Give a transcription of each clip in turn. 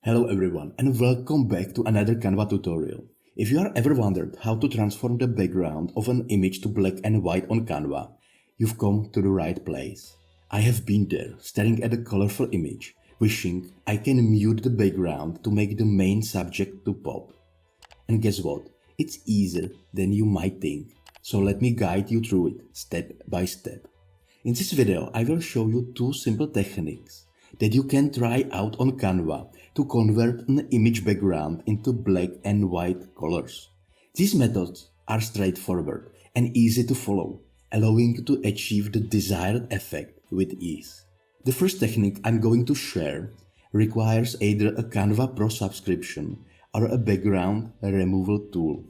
Hello everyone and welcome back to another Canva tutorial. If you are ever wondered how to transform the background of an image to black and white on Canva, you've come to the right place. I have been there, staring at a colorful image, wishing I can mute the background to make the main subject to pop. And guess what? It's easier than you might think. So let me guide you through it, step by step. In this video, I will show you two simple techniques that you can try out on Canva to convert an image background into black and white colors. These methods are straightforward and easy to follow, allowing you to achieve the desired effect with ease. The first technique I'm going to share requires either a Canva Pro subscription or a background removal tool.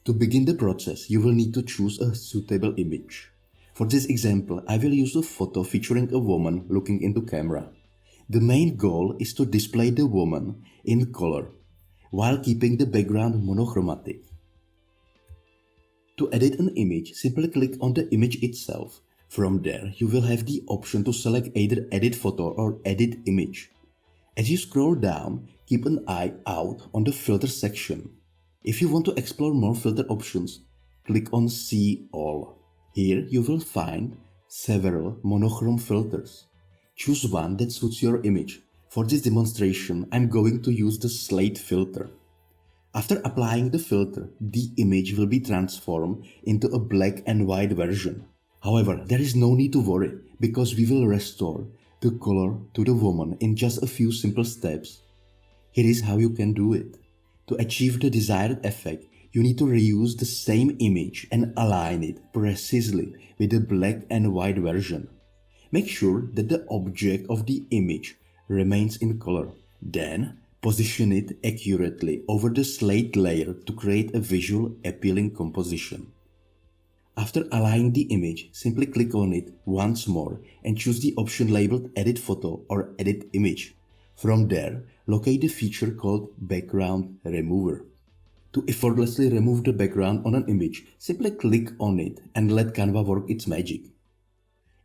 To begin the process, you will need to choose a suitable image. For this example, I will use a photo featuring a woman looking into camera. The main goal is to display the woman in color while keeping the background monochromatic. To edit an image, simply click on the image itself. From there, you will have the option to select either Edit Photo or Edit Image. As you scroll down, keep an eye out on the filter section. If you want to explore more filter options, click on See All. Here you will find several monochrome filters. Choose one that suits your image. For this demonstration, I'm going to use the slate filter. After applying the filter, the image will be transformed into a black and white version. However, there is no need to worry because we will restore the color to the woman in just a few simple steps. Here is how you can do it. To achieve the desired effect, you need to reuse the same image and align it precisely with the black and white version. Make sure that the object of the image remains in color. Then, position it accurately over the slate layer to create a visual appealing composition. After aligning the image, simply click on it once more and choose the option labeled Edit Photo or Edit Image. From there, locate the feature called Background Remover. To effortlessly remove the background on an image, simply click on it and let Canva work its magic.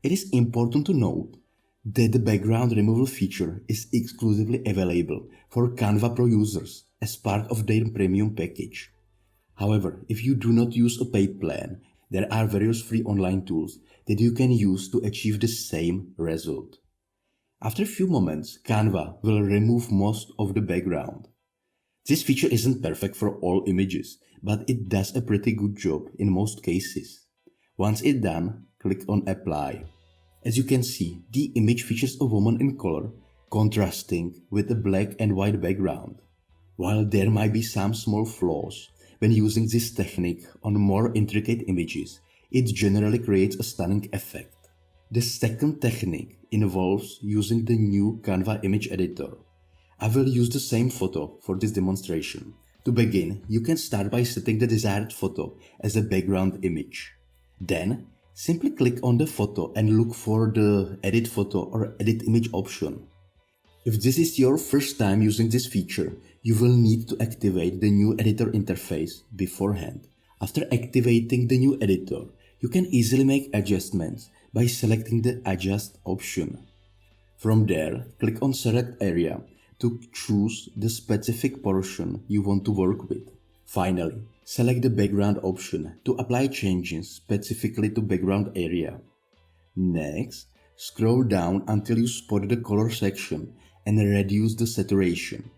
It is important to note that the background removal feature is exclusively available for Canva Pro users as part of their premium package. However, if you do not use a paid plan, there are various free online tools that you can use to achieve the same result. After a few moments, Canva will remove most of the background. This feature isn't perfect for all images, but it does a pretty good job in most cases. Once it's done, click on Apply. As you can see, the image features a woman in color, contrasting with the black and white background. While there might be some small flaws when using this technique on more intricate images, it generally creates a stunning effect. The second technique involves using the new Canva image editor. I will use the same photo for this demonstration. To begin, you can start by setting the desired photo as a background image. Then, simply click on the photo and look for the Edit Photo or Edit Image option. If this is your first time using this feature, you will need to activate the new editor interface beforehand. After activating the new editor, you can easily make adjustments by selecting the Adjust option. From there, click on Select Area to choose the specific portion you want to work with. Finally, select the background option to apply changes specifically to background area. Next, scroll down until you spot the color section and reduce the saturation.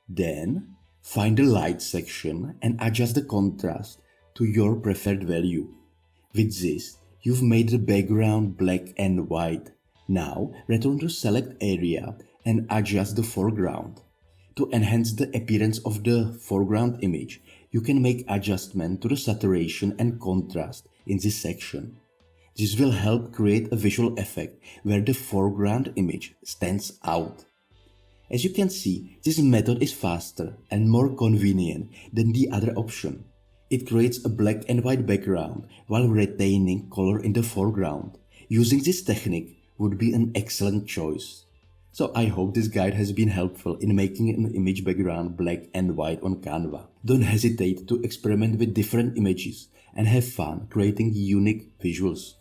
Then, find the light section and adjust the contrast to your preferred value. With this, you've made the background black and white. Now, return to Select Area and adjust the foreground. To enhance the appearance of the foreground image, you can make adjustment to the saturation and contrast in this section. This will help create a visual effect where the foreground image stands out. As you can see, this method is faster and more convenient than the other option. It creates a black and white background while retaining color in the foreground. Using this technique would be an excellent choice. So I hope this guide has been helpful in making an image background black and white on Canva. Don't hesitate to experiment with different images and have fun creating unique visuals.